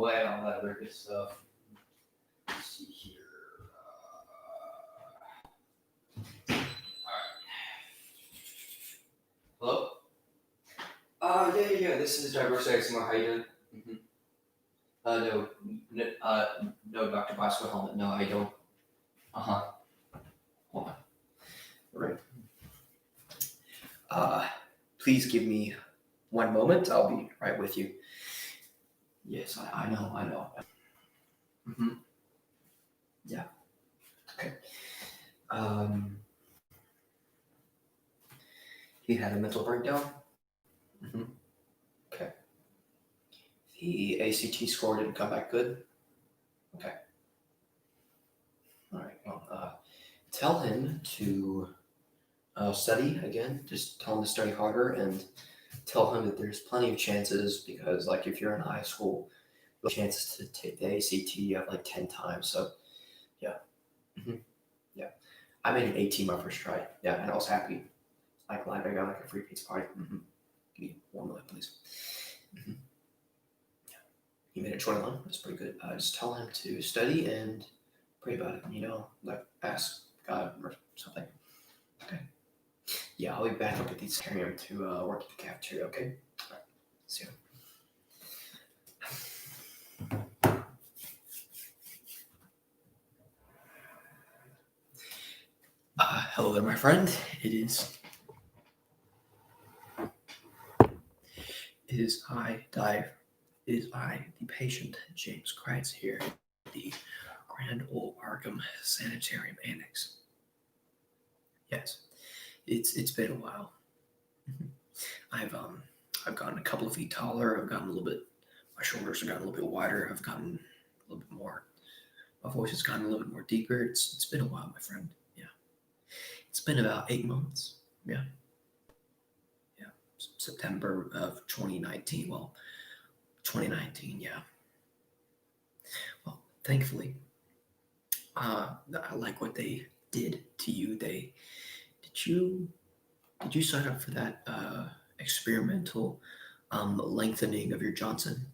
away, all that other good stuff. Let's see here. Hello? Yeah. This is Diversity XMR. How you doing? No, Dr. Bicycle Helmet. No, I don't. Hold on. All right. Please give me 1 moment. I'll be right with you. Yes, I know. Yeah. Okay. He had a mental breakdown. Okay. The ACT score didn't come back good. Okay. All right. Well, tell him to study again. Just tell him to study harder and tell him that there's plenty of chances because, like, if you're in high school, the chances to take the ACT you have like 10 times. So, yeah. Yeah. I made an 18 my first try. Yeah, and I was happy. Like, I got like a free pizza party. Give me 1 minute, please. Yeah. He made it 21. That's pretty good. Just tell him to study and pray about it. Like ask God or something. Okay. Yeah, I'll be back up at the aquarium to work at the cafeteria. Okay. All right. See you. Hello there, my friend. It is I, the patient, James Kreitz, here at the Grand Ole Arkham Sanitarium Annex. Yes, it's been a while. I've gotten a couple of feet taller. I've gotten a little bit. My shoulders have gotten a little bit wider. I've gotten a little bit more. My voice has gotten a little bit more deeper. It's been a while, my friend. Yeah, it's been about 8 months. Yeah. September of 2019. Well, 2019, yeah. Well, thankfully, I like what they did to you. Did you sign up for that experimental lengthening of your Johnson?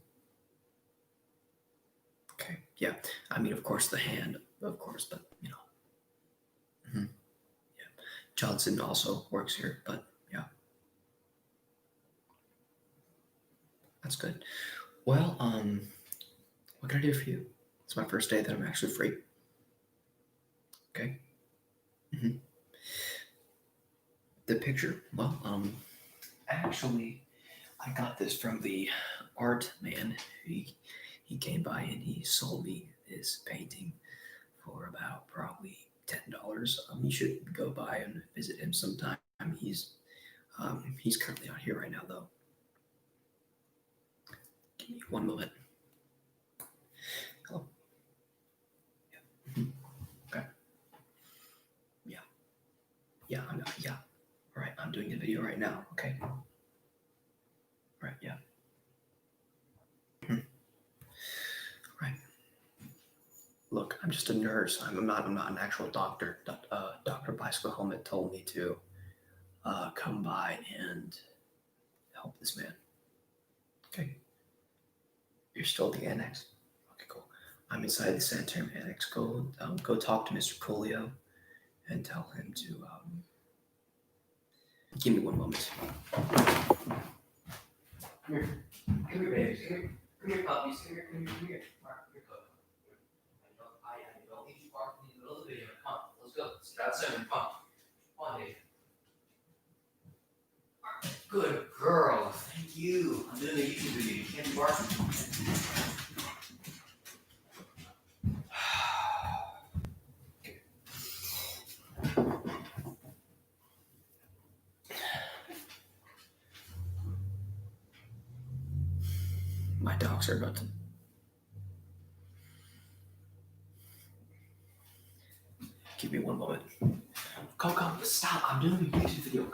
Okay, yeah. I mean, of course, the hand, of course, but yeah. Johnson also works here, but yeah. That's good. Well, what can I do for you? It's my first day that I'm actually free. Okay. The picture. Well, actually, I got this from the art man. He came by and he sold me this painting for about probably $10. You should go by and visit him sometime. He's currently out here right now, though. Give me 1 moment. Hello. Yeah. Okay. Yeah. Yeah. Yeah. All right. I'm doing a video right now. Okay. Right. Yeah. Right. Look, I'm just a nurse. I'm not an actual doctor. Dr. Bicycle Helmet told me to come by and help this man. Okay. You're still at the annex. Okay, cool. I'm inside the sanitarium annex. Go talk to Mr. Coolio and tell him to give me 1 moment. Come here, babies. Come here, puppies. Come here. All right, here, go. I don't need you barking in the middle of the video. Come on, let's go. Sit outside and come on, Dave. Good girl. Thank you. I'm doing a YouTube video. You can't be barking. My dogs are about to. Give me 1 moment. Come, stop. I'm doing a YouTube video.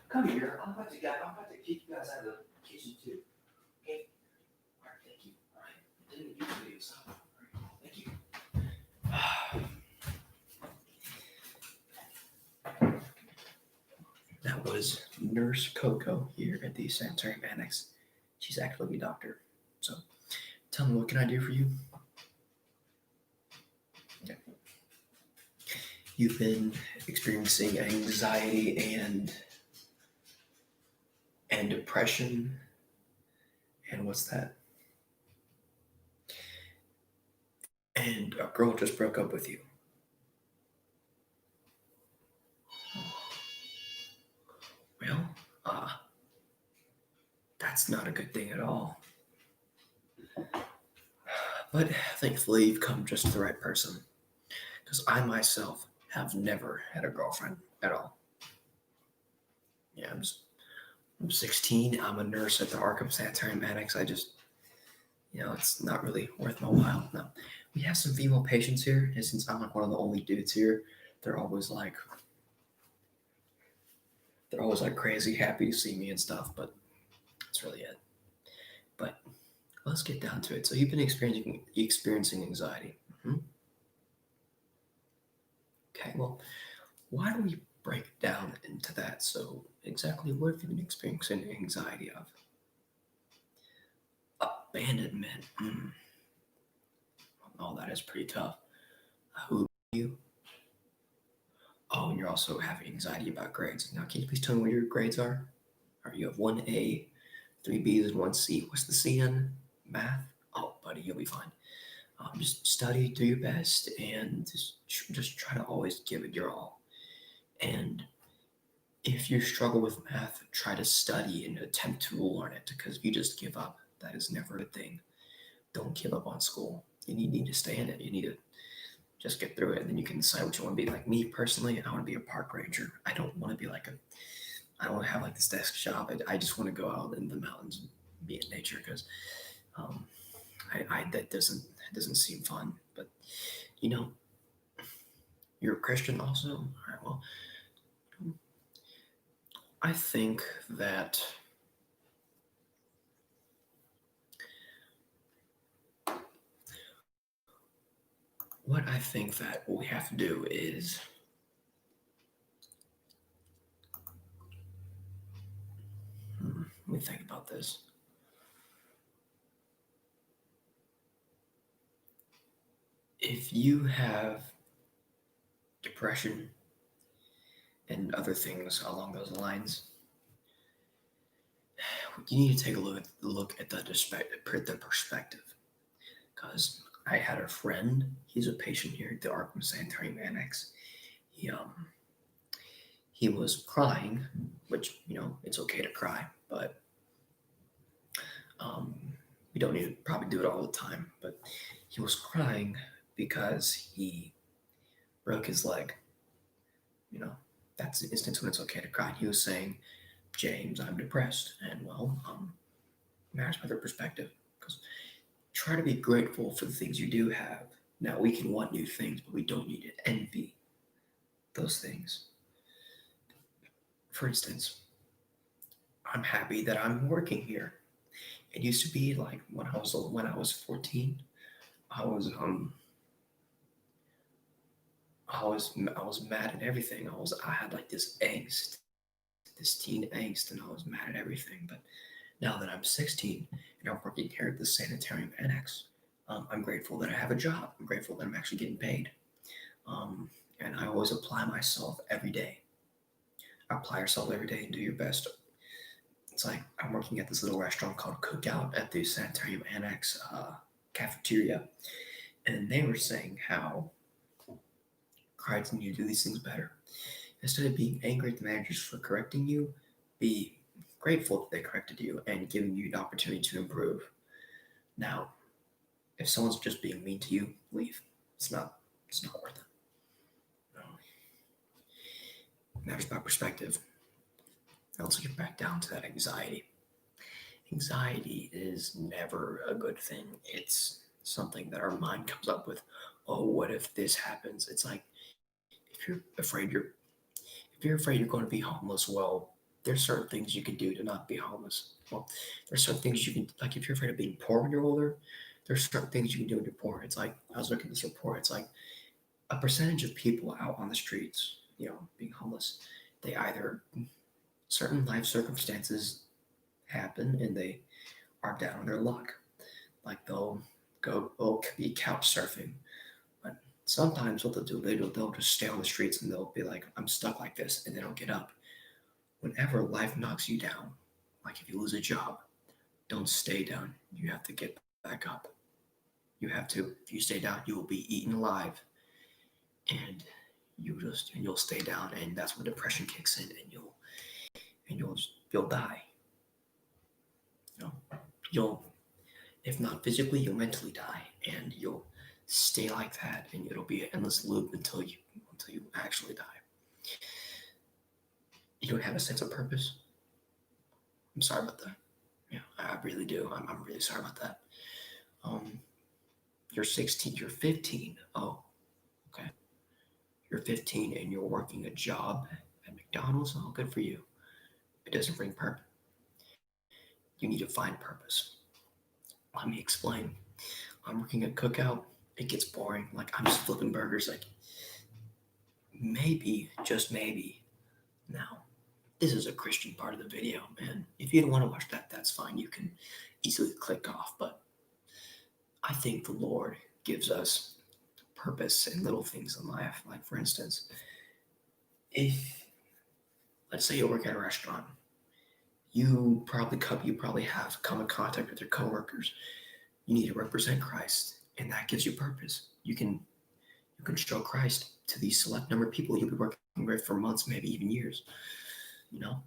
Come here. I'm about to kick you guys out of the kitchen too. Okay? Alright, thank you. Alright. I'm doing a YouTube video. Stop. Alright, thank you. That was Nurse Coco here at the Sanitarium Annex. She's actually a doctor. So tell me, what can I do for you? Yeah. You've been experiencing anxiety and depression, and what's that? And a girl just broke up with you. Well, that's not a good thing at all. But thankfully, you've come just to the right person. Because I myself have never had a girlfriend at all. Yeah, I'm 16. I'm a nurse at the Arkham Sanitarium Annex. It's not really worth my while. No, we have some female patients here, and since I'm like one of the only dudes here, they're always like, crazy happy to see me and stuff. But that's really it. But let's get down to it. So you've been experiencing anxiety. Okay, well, why don't we break down into that? So exactly what have you been experiencing anxiety of? Abandonment. Oh, that is pretty tough. Who are you? Oh, and you're also having anxiety about grades. Now, can you please tell me what your grades are? Or you have one A, three B's, and one C. What's the C in? Math? Oh, buddy, you'll be fine. Just study, do your best, and just try to always give it your all. And if you struggle with math, try to study and attempt to learn it, because if you just give up, that is never a thing. Don't give up on school. You need to stay in it. You need to just get through it, and then you can decide what you want to be. Like me personally, I want to be a park ranger. I don't want to be I don't want to have like this desk job. I just want to go out in the mountains and be in nature, because that doesn't seem fun. But you know, you're a Christian also. All right. Well, I think that what we have to do is let me think about this. If you have depression and other things along those lines, you need to take a look at the perspective. Because I had a friend, he's a patient here at the Arkham Sanitarium Annex. He was crying, which it's okay to cry, but we don't need to probably do it all the time. But he was crying because he broke his leg. That's an instance when it's okay to cry. He was saying, James, I'm depressed. And well, matters by their perspective. Because try to be grateful for the things you do have. Now, we can want new things, but we don't need to envy those things. For instance, I'm happy that I'm working here. It used to be like when I was 14, I was mad at everything. I had like this angst, this teen angst, and I was mad at everything. But now that I'm 16 and I'm working here at the Sanitarium Annex, I'm grateful that I have a job. I'm grateful that I'm actually getting paid. And I always apply myself every day. Apply yourself every day and do your best. It's like I'm working at this little restaurant called Cookout at the Sanitarium Annex cafeteria. And they were saying how Crides need to do these things better. Instead of being angry at the managers for correcting you, be grateful that they corrected you and giving you an opportunity to improve. Now, if someone's just being mean to you, leave. It's not worth it. No. It matters about perspective. Now let's get back down to that anxiety. Anxiety is never a good thing. It's something that our mind comes up with. Oh, what if this happens? It's like if you're afraid you're going to be homeless, well, there's certain things you can do to not be homeless. Well, there's certain things you can, like if you're afraid of being poor when you're older, there's certain things you can do when you're poor. It's like, I was looking at this report, it's like a percentage of people out on the streets, being homeless, they either, certain life circumstances happen and they are down on their luck. Like go be couch surfing. But sometimes what they'll do, they'll just stay on the streets and they'll be like, I'm stuck like this, and they don't get up. Whenever life knocks you down, like if you lose a job, don't stay down. You have to get back up. You have to. If you stay down, you will be eaten alive, and you'll stay down, and that's when depression kicks in, and you'll die. You know, you'll, if not physically, you'll mentally die, and you'll stay like that, and it'll be an endless loop until you actually die. You don't have a sense of purpose. I'm sorry about that. Yeah, I really do. I'm really sorry about that. Um, you're 16. You're 15. Oh, okay. You're 15 and you're working a job at McDonald's. Oh, good for you. It doesn't bring purpose. You need to find purpose. Let me explain. I'm working at Cookout. It gets boring. Like I'm just flipping burgers. Like maybe, just maybe. Now, this is a Christian part of the video, man. If you don't want to watch that, that's fine. You can easily click off. But I think the Lord gives us purpose in little things in life. Like for instance, if let's say you work at a restaurant, you probably have come in contact with your coworkers. You need to represent Christ, and that gives you purpose. You can show Christ to these select number of people you'll be working with for months, maybe even years. You know,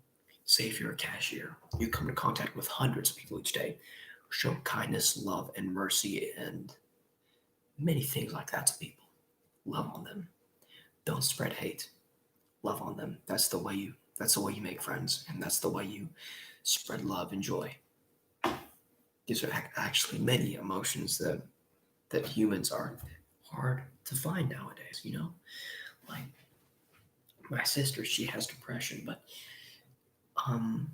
say if you're a cashier, you come in contact with hundreds of people each day. Show kindness, love, and mercy, and many things like that to people. Love on them. Don't spread hate. Love on them. That's the way you make friends, and that's the way you spread love and joy. These are actually many emotions that humans are hard to find nowadays. Like my sister, she has depression, but um,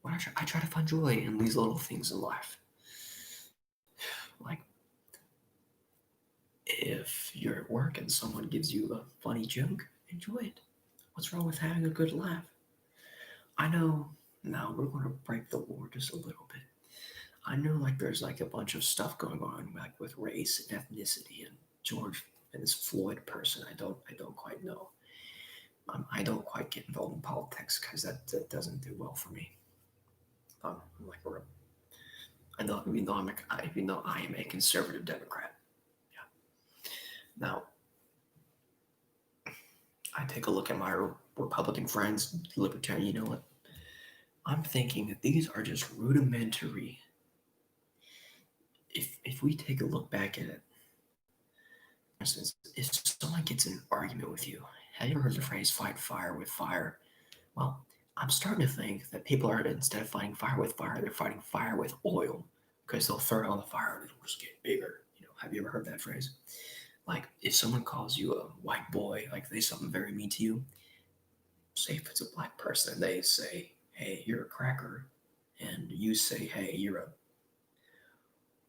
when I try to find joy in these little things in life. Like if you're at work and someone gives you a funny joke, enjoy it. What's wrong with having a good laugh? I know now we're going to break the law just a little bit. I know like there's like a bunch of stuff going on like with race and ethnicity and George and this Floyd person. I don't quite know. I don't quite get involved in politics because that doesn't do well for me. I'm like I know even though I am a conservative Democrat. Yeah. Now I take a look at my Republican friends, libertarian. You know what? I'm thinking that these are just rudimentary. If we take a look back at it, for instance, if someone gets in an argument with you, have you ever heard the phrase "fight fire with fire"? Well, I'm starting to think that people are instead of fighting fire with fire, they're fighting fire with oil because they'll throw it on the fire and it'll just get bigger. Have you ever heard that phrase? Like if someone calls you a white boy, like they say something very mean to you, say if it's a black person and they say, hey, you're a cracker, and you say, hey, you're a,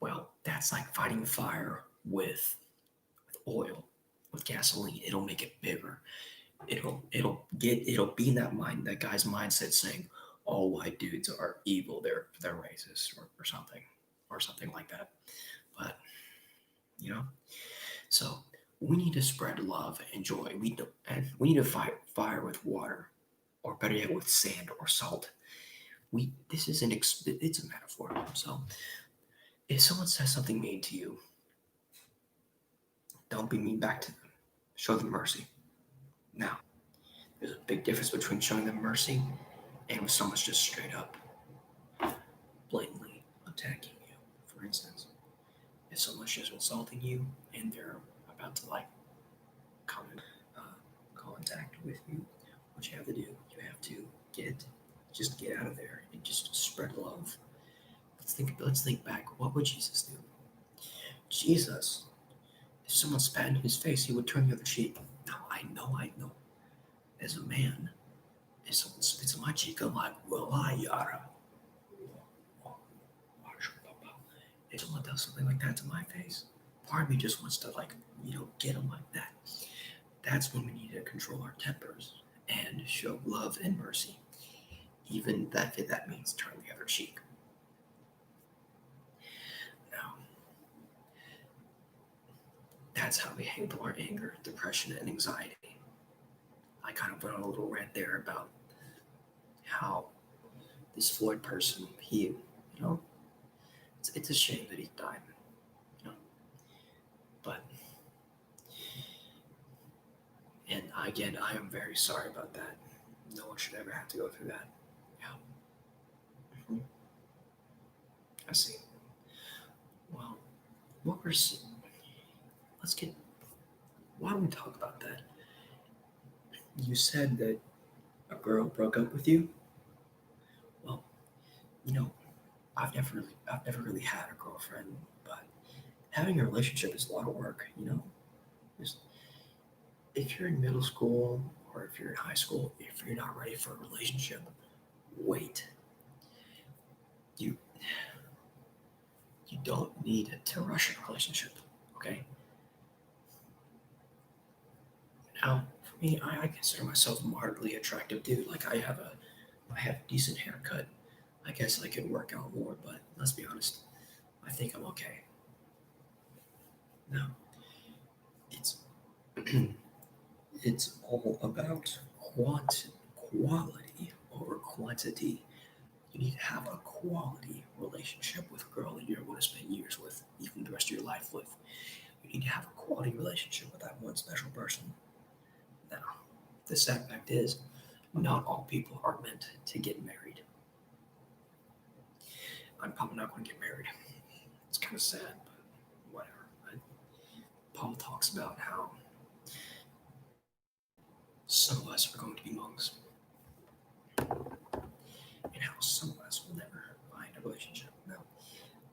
well, that's like fighting fire with oil, with gasoline. It'll make it bigger. It'll be in that guy's mindset saying, all white dudes are evil, they're racist or something like that. But you know, so we need to spread love and joy. We need to fight fire with water, or better yet, with sand or salt. This is it's a metaphor. So if someone says something mean to you, don't be mean back to them. Show them mercy. Now, there's a big difference between showing them mercy and when someone's just straight up, blatantly attacking you. For instance, if someone's just insulting you and they're about to like come in contact with you, what you have to do, you have to get out of there and just spread love. Let's think back. What would Jesus do? Jesus, if someone spat in his face, he would turn the other cheek. Now I know. As a man, if someone spits on my cheek, I'm like, well, yara. If someone does something like that to my face, part of me just wants to get them like that. That's when we need to control our tempers and show love and mercy, even if that means turn the other cheek. Now, That's how we handle our anger, depression, and anxiety. I kind of went on a little rant there about how this Floyd person, you know, it's a shame that he died, you know, but, and again, I am very sorry about that. No one should ever have to go through that. Yeah. Mhm. I see. Well, what we're, let's get, why don't we talk about that? You said that a girl broke up with you. Well, you know, I've never really had a girlfriend, but having a relationship is a lot of work. Just if you're in middle school or if you're in high school, if you're not ready for a relationship, wait. You you don't need to rush a relationship. Okay. Now, for me, I consider myself a moderately attractive dude. Like I have a decent haircut. I guess I could work out more, but let's be honest. I think I'm okay. Now, it's it's all about quality over quantity. You need to have a quality relationship with a girl that you're going to spend years with, even the rest of your life with. You need to have a quality relationship with that one special person. Now, the sad fact is, not all people are meant to get married. I'm probably not going to get married. It's kind of sad, but whatever. Paul talks about how some of us are going to be monks, and how some of us will never find a relationship. Now,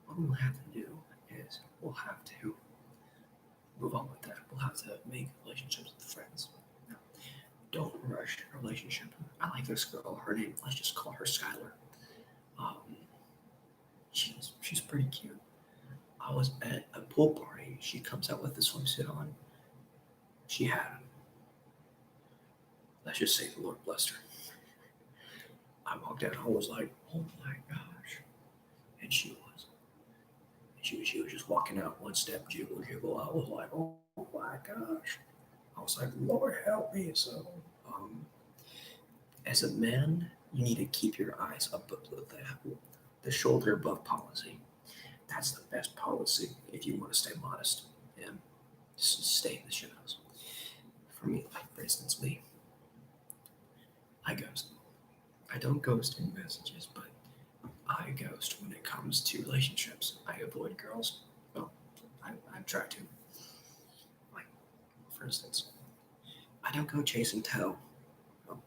what we'll have to do is we'll have to move on with that. We'll have to make relationships with friends. Now, don't rush a relationship. I like this girl. Her name, let's just call her Skylar. Um, she's pretty cute. I was at a pool party. She comes out with the swimsuit on. She had, let's just say, the Lord blessed her. I walked out. I was like, oh my gosh, and she was. She was just walking out one step, jiggle, jiggle. I was like, oh my gosh. I was like, Lord help me. So, um, as a man, you need to keep your eyes up above the shoulder above policy. That's the best policy if you want to stay modest and just stay in the shadows. For me, like for instance, me, I ghost. I don't ghost in messages, but I ghost when it comes to relationships. I avoid girls. Well, I try to. Like, for instance, I don't go chase and tell. Well,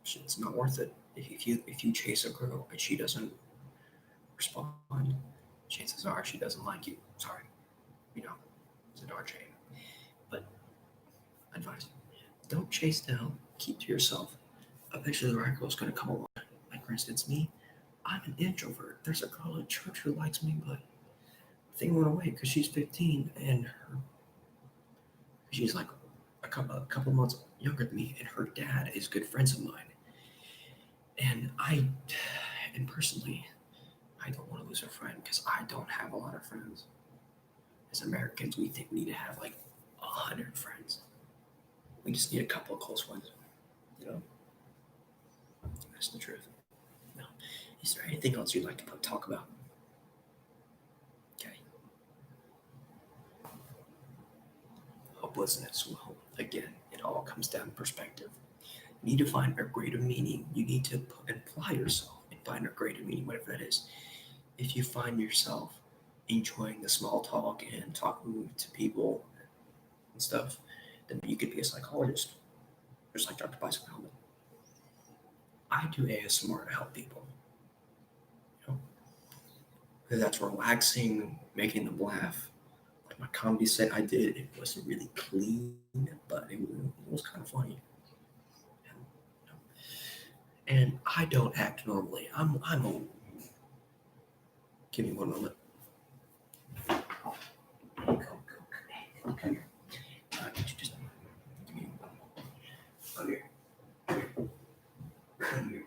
it's not worth it. If you chase a girl and she doesn't respond, chances are she doesn't like you. Sorry, it's a dark shame. But advice: don't chase down. Keep to yourself. Eventually, the right girl's gonna come along. Like for instance, me, I'm an introvert. There's a girl at church who likes me, but the thing went away because she's 15 and she's like a couple months younger than me, and her dad is good friends of mine. And and personally, I don't want to lose a friend because I don't have a lot of friends. As Americans, we think we need to have like 100 friends. We just need a couple of close ones. You know, that's the truth. Now, is there anything else you'd like to talk about? Okay. Hopelessness. Well, again, it all comes down to perspective. You need to find a greater meaning. You need to apply yourself and find a greater meaning, whatever that is. If you find yourself enjoying the small talk and talking to people and stuff, then you could be a psychologist, just like Dr. Bison Helmet. I do ASMR to help people. Because that's relaxing, making them laugh. Like my comedy set I did, it wasn't really clean, but it was kind of funny. And I don't act normally. I'm old. Give me one moment. Okay. Could you just give me one moment? Okay. Come here.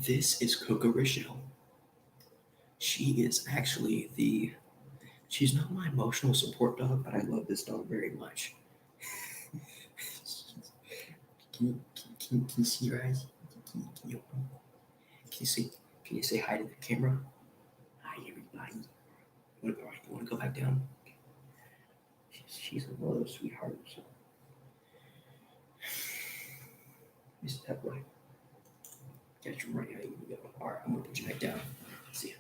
This is Coco Rochelle. She is actually she's not my emotional support dog, but I love this dog very much. Can you see your eyes? Can you see? Can you say hi to the camera? Hi, everybody. You want to go back down? She's one of those sweethearts. You step right. Got you right. Here you go. All right, I'm gonna put you back down. See ya.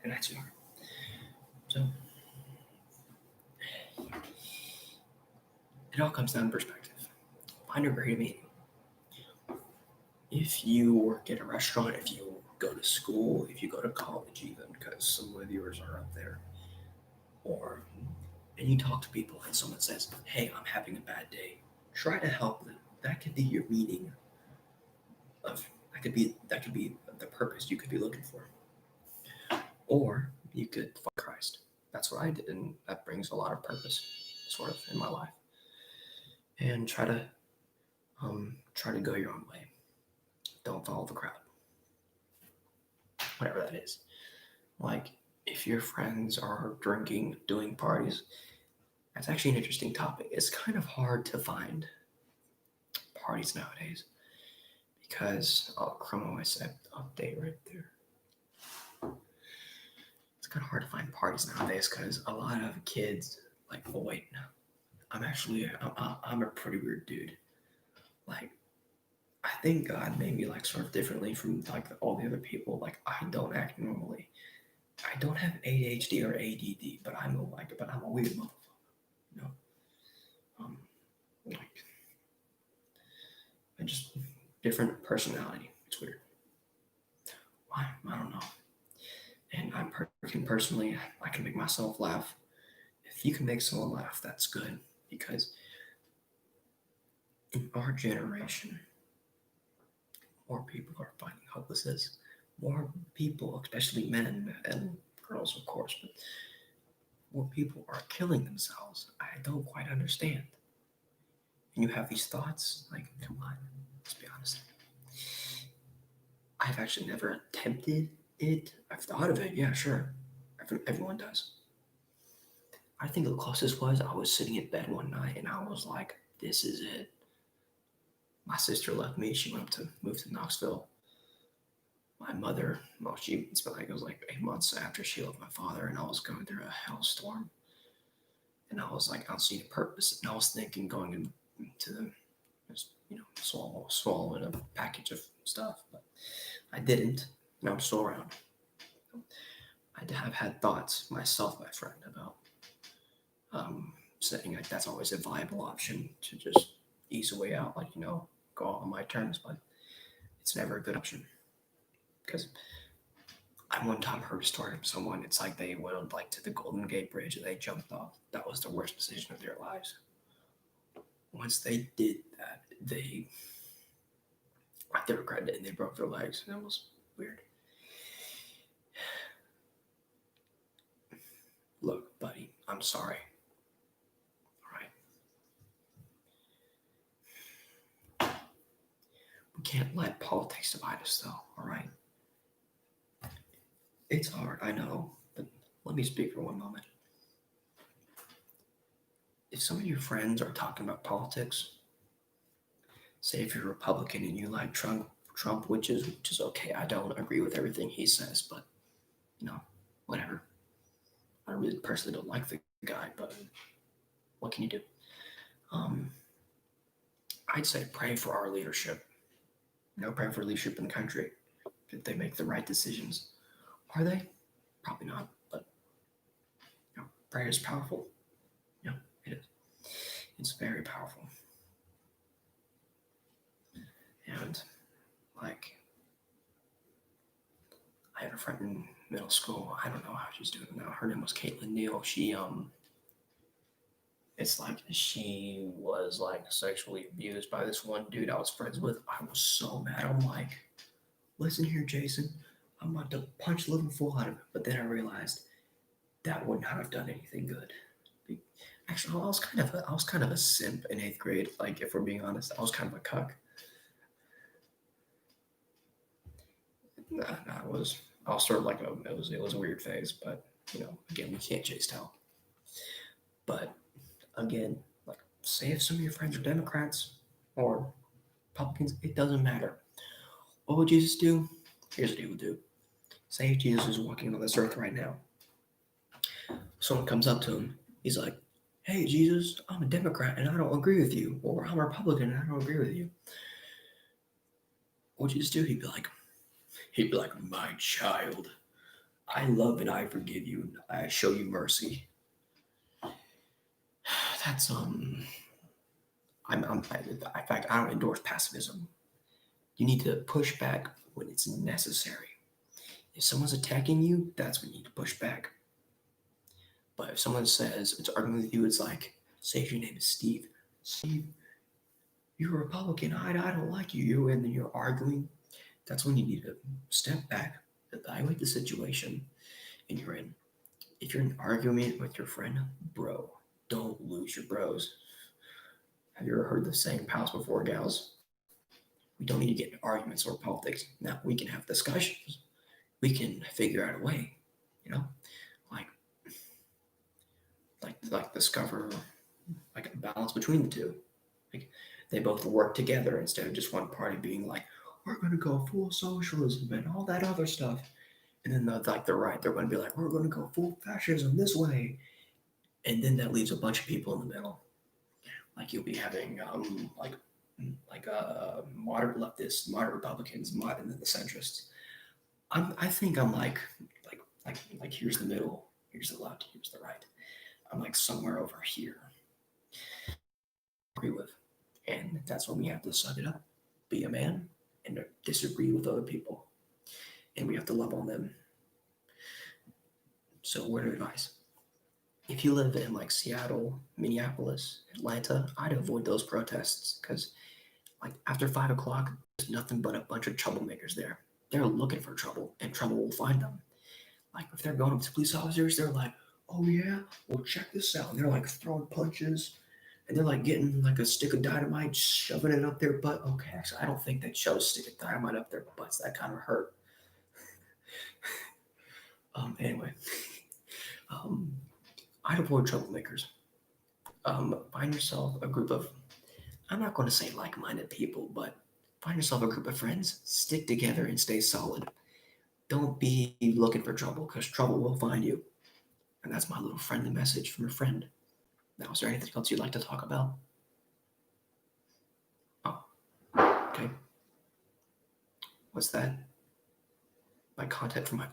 Good night, sweetheart. So it all comes down to perspective. Find a great meaning. If you work at a restaurant, if you go to school, if you go to college, even because some of yours are up there, or and you talk to people and someone says, "Hey, I'm having a bad day," try to help them. That could be your meaning of that could be the purpose you could be looking for. Or you could find Christ. That's what I did, and that brings a lot of purpose, sort of, in my life. And try to go your own way. Don't follow the crowd. Whatever that is. Like, if your friends are drinking, doing parties, that's actually an interesting topic. It's kind of hard to find parties nowadays because Chrome OS update right there. It's kind of hard to find parties nowadays because a lot of kids like, oh wait, no, I'm a pretty weird dude. Like, I think God made me like sort of differently from like all the other people. Like, I don't act normally. I don't have ADHD or ADD, but I'm a weird motherfucker. You know, like I just different personality. It's weird. Why? I don't know. And personally, I can make myself laugh. If you can make someone laugh, that's good because in our generation, more people are finding hopelessness. More people, especially men and girls, of course, but more people are killing themselves. I don't quite understand. And you have these thoughts, like, come on, let's be honest. I've actually never attempted it. I've thought of it, yeah, sure. Everyone does. I think the closest was I was sitting in bed one night and I was like, this is it. My sister left me. She went up to move to Knoxville. My mother, well, it's been like, it was like 8 months after she left my father, and I was going through a hellstorm. And I was like, I don't see any purpose. And I was thinking going into the, swallowing a package of stuff, but I didn't. And I'm still around. I have had thoughts myself, my friend, about saying like that's always a viable option to just ease a way out, like, go out on my terms, but it's never a good option. Because I one time heard a story from someone, it's like they went like to the Golden Gate Bridge and they jumped off. That was the worst decision of their lives. Once they did that, they regretted it and they broke their legs, and it was weird. Look, buddy, I'm sorry. All right. We can't let politics divide us, though, all right? It's hard, I know, but let me speak for one moment. If some of your friends are talking about politics, say if you're Republican and you like Trump, which is okay. I don't agree with everything he says, but whatever. I really personally don't like the guy, but what can you do? I'd say pray for our leadership. Pray for leadership in the country. That they make the right decisions. Are they? Probably not, but prayer is powerful. It is. It's very powerful. And like, I had a friend in middle school. I don't know how she's doing now. Her name was Caitlin Neal. It's like she was like sexually abused by this one dude I was friends with. I was so mad. I'm like, listen here, Jason, I'm about to punch the living fool out of him. But then I realized that would not have done anything good. Actually, I was kind of a simp in 8th grade. Like, if we're being honest, I was kind of a cuck. Nah, I was sort of like it was a weird phase, but again, we can't chase tell. But again, like, say if some of your friends are Democrats or Republicans, it doesn't matter. What would Jesus do? Here's what he would do. Say if Jesus is walking on this earth right now. Someone comes up to him. He's like, "Hey, Jesus, I'm a Democrat and I don't agree with you," or "I'm a Republican and I don't agree with you." What would Jesus do? He'd be like, "My child, I love and I forgive you. I show you mercy." That's in fact, I don't endorse pacifism. You need to push back when it's necessary. If someone's attacking you, that's when you need to push back. But if someone says it's arguing with you, it's like, say if your name is Steve. Steve, you're a Republican. I don't like you. And then you're arguing. That's when you need to step back, evaluate the situation, and you're in. If you're in an argument with your friend, bro, don't lose your bros. Have you ever heard the saying, "Pals before gals"? We don't need to get into arguments or politics. Now we can have discussions. We can figure out a way, you know, like discover like a balance between the two. Like they both work together instead of just one party being like, "We're gonna go full socialism and all that other stuff," and then the right, they're gonna be like, "We're gonna go full fascism this way," and then that leaves a bunch of people in the middle. Like you'll be having moderate leftists, moderate Republicans, and then the centrists. I think I'm like here's the middle, here's the left, here's the right. I'm like somewhere over here. Agree with, and that's when we have to suck it up, be a man, and disagree with other people, and we have to love on them. So, word of advice: if you live in like Seattle, Minneapolis, Atlanta, I'd avoid those protests because like after 5 o'clock, there's nothing but a bunch of troublemakers there. They're looking for trouble, and trouble will find them. Like if they're going up to police officers, they're like, "Oh yeah, well check this out." And they're like throwing punches, and they're like getting like a stick of dynamite, shoving it up their butt. Okay, actually, I don't think they'd shove a stick of dynamite up their butts. That kind of hurt. Anyway, um, I'd avoid troublemakers. Find yourself a group of, I'm not going to say like-minded people, but find yourself a group of friends. Stick together and stay solid. Don't be looking for trouble because trouble will find you. And that's my little friendly message from a friend. Now, is there anything else you'd like to talk about? Oh, okay. What's that? My content from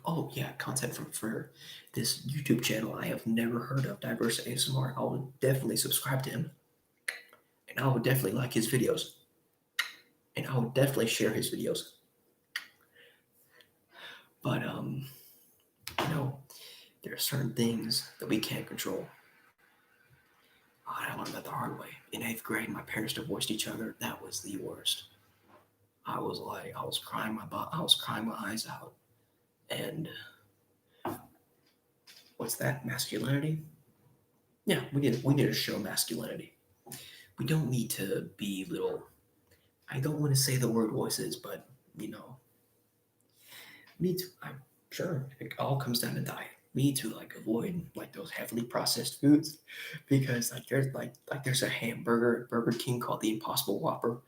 content from for this YouTube channel I have never heard of, Diverse ASMR. I will definitely subscribe to him, and I would definitely like his videos, and I would definitely share his videos. But there are certain things that we can't control. I learned that the hard way. In 8th grade, my parents divorced each other. That was the worst. I was crying my eyes out. And what's that? Masculinity? Yeah, we need to show masculinity. We don't need to be little. I don't want to say the word voices, but we need to. I'm sure it all comes down to diet. We need to like avoid like those heavily processed foods because there's a hamburger at Burger King called the Impossible Whopper.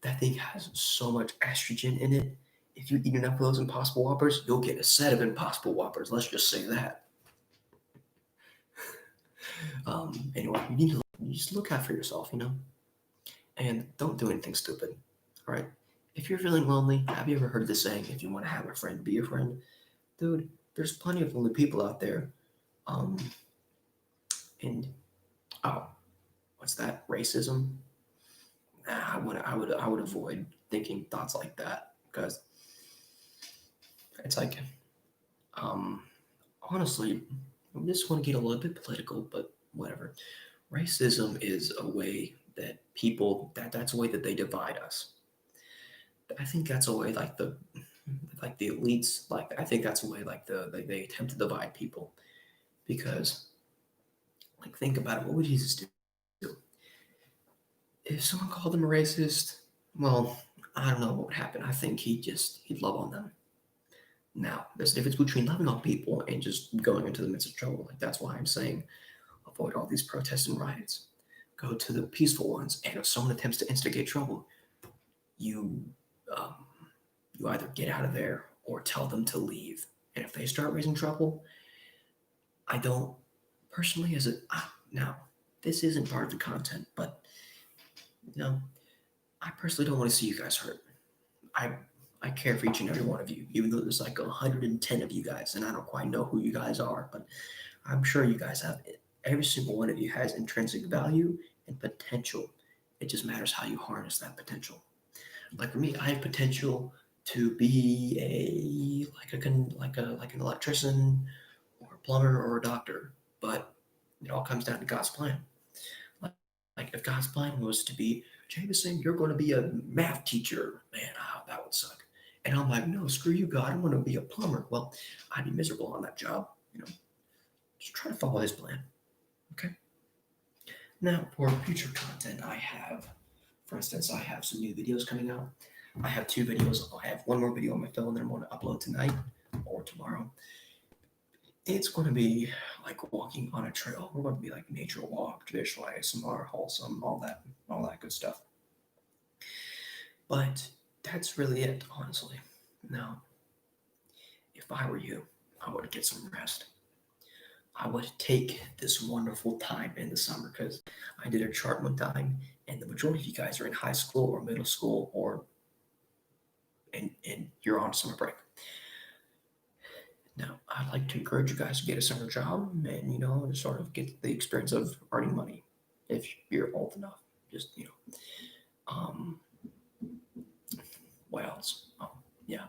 That thing has so much estrogen in it. If you eat enough of those Impossible Whoppers, you'll get a set of Impossible Whoppers. Let's just say that. Anyway, you just look out for yourself, and don't do anything stupid. All right. If you're feeling lonely, have you ever heard the saying, "If you want to have a friend, be your friend"? Dude, there's plenty of lonely people out there. Um, and oh, what's that? Racism? Nah, I would avoid thinking thoughts like that because it's like, um, honestly, I just want to get a little bit political, but whatever. Racism is a way that that's a way that they divide us. I think that's a way like the elites, like I think that's a way like they attempt to divide people because like think about it, what would Jesus do? If someone called him a racist, well, I don't know what would happen. I think he'd love on them. Now, there's a difference between loving on people and just going into the midst of trouble. Like, that's why I'm saying avoid all these protests and riots. Go to the peaceful ones. And if someone attempts to instigate trouble, you um, you either get out of there or tell them to leave. And if they start raising trouble, I don't personally, as a now this isn't part of the content, but you know, I personally don't want to see you guys hurt. I I care for each and every one of you, even though there's like 110 of you guys, and I don't quite know who you guys are, but I'm sure you guys have it. Every single one of you has intrinsic value and potential. It just matters how you harness that potential. Like for me, I have potential to be like an electrician or a plumber or a doctor, but it all comes down to God's plan. Like, like if God's plan was to be, Jameson, you're going to be a math teacher, man, that would suck. And I'm like, no, screw you, God, I want to be a plumber. Well, I'd be miserable on that job. Just try to follow His plan. Okay. Now, for future content, for instance, I have some new videos coming out. I have 2 videos. I have one more video on my phone that I'm going to upload tonight or tomorrow. It's going to be like walking on a trail. We're going to be like nature walk, traditional ASMR, wholesome, all that good stuff. But that's really it, honestly. Now, if I were you, I would get some rest. I would take this wonderful time in the summer because I did a chart one time, and the majority of you guys are in high school or middle school and you're on summer break. Now, I'd like to encourage you guys to get a summer job and, sort of get the experience of earning money if you're old enough. Um, what else? Oh, yeah.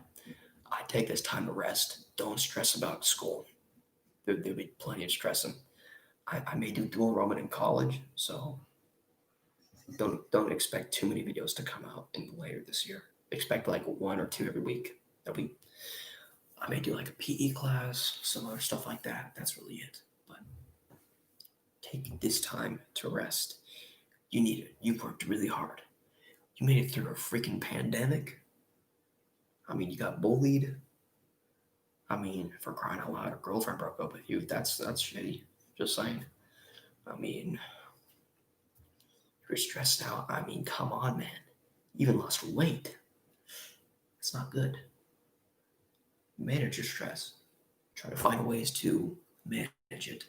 I take this time to rest. Don't stress about school. There'll be plenty of stressing. I may do dual enrollment in college, so don't expect too many videos to come out in later this year. Expect like 1 or 2 every week. I may do like a PE class, some other stuff like that. That's really it. But take this time to rest. You need it. You worked really hard. You made it through a freaking pandemic. I mean, you got bullied. I mean, for crying out loud, a girlfriend broke up with you. That's shitty. Just saying. I mean, you're stressed out. I mean, come on, man. You even lost weight. It's not good. Manage your stress. Try to find ways to manage it.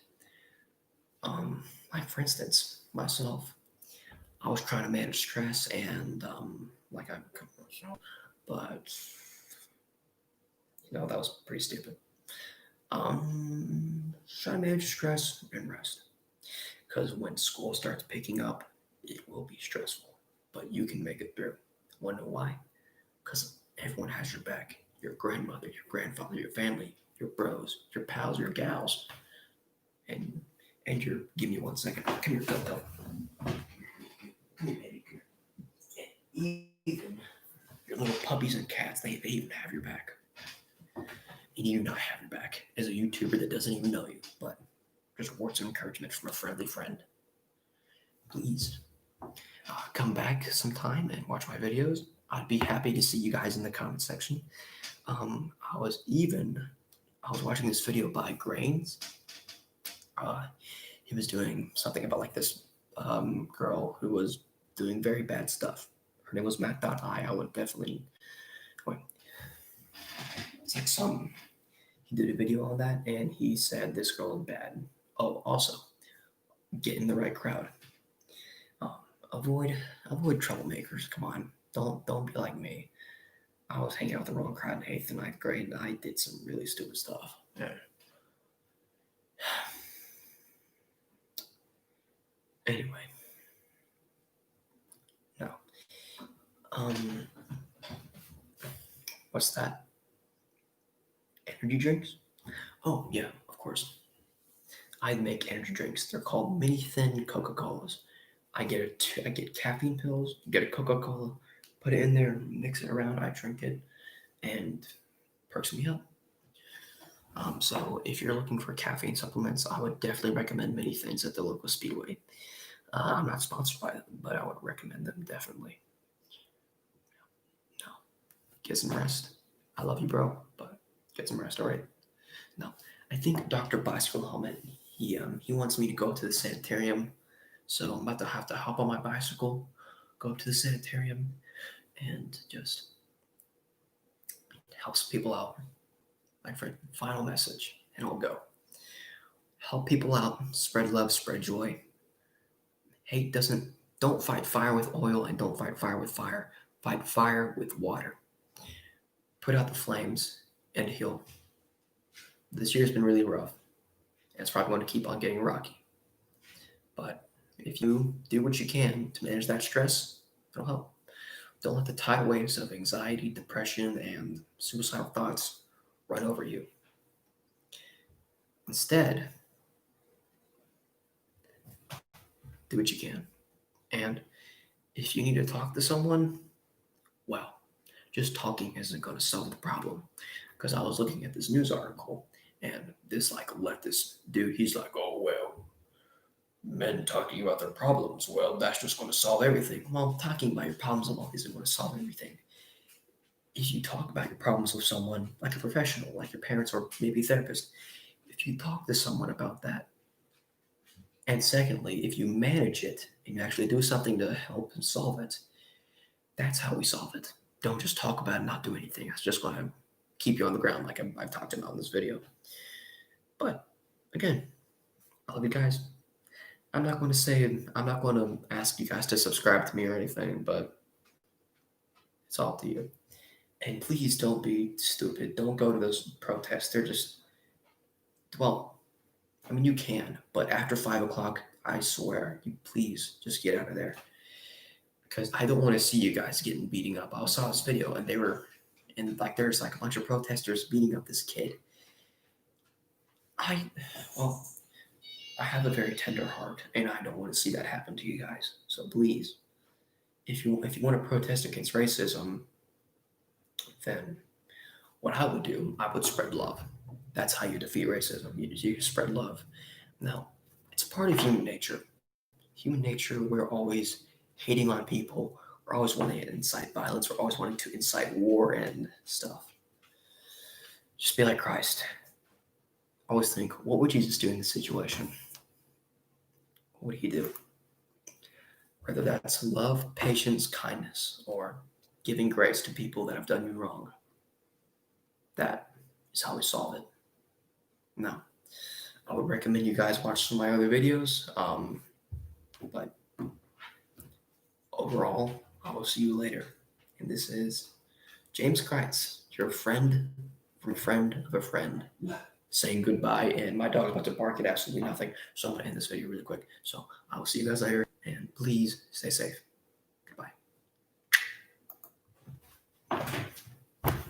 Like for instance, myself, I was trying to manage stress and like I'm commercial, but that was pretty stupid. Try to manage stress and rest. Because when school starts picking up, it will be stressful, but you can make it through. Wanna know why? Because everyone has your back. Your grandmother, your grandfather, your family, your bros, your pals, your gals, and your. Give me 1 second. Come here, Toto. Come here, baby. Even your little puppies and cats, they even have your back. And you do not have your back as a YouTuber that doesn't even know you, but just words of encouragement from a friendly friend. Please come back sometime and watch my videos. I'd be happy to see you guys in the comment section. I was watching this video by Grains. He was doing something about like this girl who was doing very bad stuff. Her name was Matt.I. I would definitely. Wait. It's like he did a video on that, and he said this girl is bad. Oh, also, get in the right crowd. Avoid troublemakers. Come on, don't be like me. I was hanging out with the wrong crowd in 8th and 9th grade, and I did some really stupid stuff. Yeah. Anyway, no. What's that? Energy drinks? Oh yeah, of course. I make energy drinks. They're called mini thin Coca-Colas. I get caffeine pills, get a Coca-Cola, put it in there, mix it around. I drink it, and perks me up. So if you're looking for caffeine supplements, I would definitely recommend many things at the local Speedway. I'm not sponsored by them, but I would recommend them definitely. No, get some rest. I love you, bro, but get some rest. All right. Now, I think Dr. Bicycle Helmet, he wants me to go to the sanitarium. So I'm about to have to hop on my bicycle, go to the sanitarium, and just help some people out. My final message, and I'll go. Help people out, spread love, spread joy. Don't fight fire with oil and don't fight fire with fire. Fight fire with water. Put out the flames and heal. This year's been really rough. And it's probably going to keep on getting rocky. But if you do what you can to manage that stress, it'll help. Don't let the tidal waves of anxiety, depression, and suicidal thoughts run over you. Instead, do what you can. And if you need to talk to someone, well, just talking isn't going to solve the problem. Because I was looking at this news article, and this leftist dude, he's like, oh, well, men talking about their problems, well, that's just going to solve everything. Well, talking about your problems alone isn't going to solve everything. If you talk about your problems with someone, like a professional, like your parents or maybe a therapist, if you talk to someone about that, and secondly, if you manage it and you actually do something to help and solve it, that's how we solve it. Don't just talk about it and not do anything. It's just going to keep you on the ground like I've talked about in this video. But again, I love you guys. I'm not going to ask you guys to subscribe to me or anything, but it's all to you. And please don't be stupid. Don't go to those protests. They're just, well, I mean, you can, but after 5 o'clock, I swear, you please just get out of there. Because I don't want to see you guys getting beaten up. I saw this video and there's a bunch of protesters beating up this kid. I have a very tender heart and I don't want to see that happen to you guys. So please, if you want to protest against racism, then what I would do, I would spread love. That's how you defeat racism. You spread love. Now, it's part of human nature. Human nature, we're always hating on people. We're always wanting to incite violence. We're always wanting to incite war and stuff. Just be like Christ. Always think, what would Jesus do in this situation? What would he do? Whether that's love, patience, kindness, or giving grace to people that have done you wrong. That is how we solve it. Now, I would recommend you guys watch some of my other videos. But overall, I will see you later. And this is James Kreitz, your friend from friend of a friend, saying goodbye. And my dog is about to bark at absolutely nothing. So I'm going to end this video really quick. So I will see you guys later. And please stay safe. Goodbye.